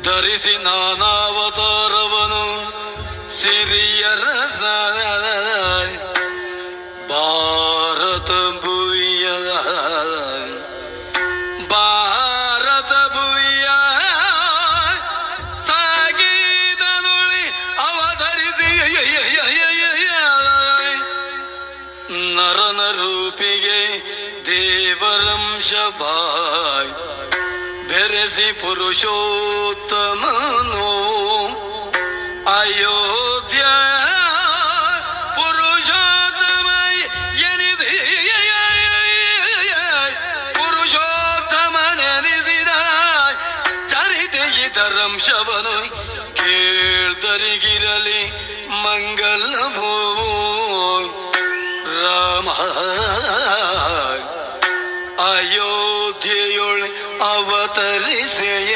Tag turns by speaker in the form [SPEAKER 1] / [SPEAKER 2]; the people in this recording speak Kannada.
[SPEAKER 1] ಧರಿಸಿ ನಾನಾವತಾರವನು ಸಿರಿಯರ ಭಾರತ ಭೂಯ ಭಾರತ ಭೂಯ ಸಾಗಿದನುಳಿ ಅವತರಿಸಿ ನರನ ರೂಪಿಗೆ ದೇವರಂಶವಾಯ್ ಬೆರೆಸಿ ಪುರುಷೋತ್ತಮನು ಅಯೋಧ್ಯ ಪುರುಷೋತ್ತಮ ಎನಿಸಿ ಪುರುಷೋತ್ತಮನೆನಿಸಿದ ಚರಿತೆ ಇದರಂಶವನು ಕೇಳ್ದರಿಗಿರಲಿ ಮಂಗಲಭೋ ರಾಮ ಅಯೋಧ್ಯೆಯೊಳ ಅವತರಿಸೆಯ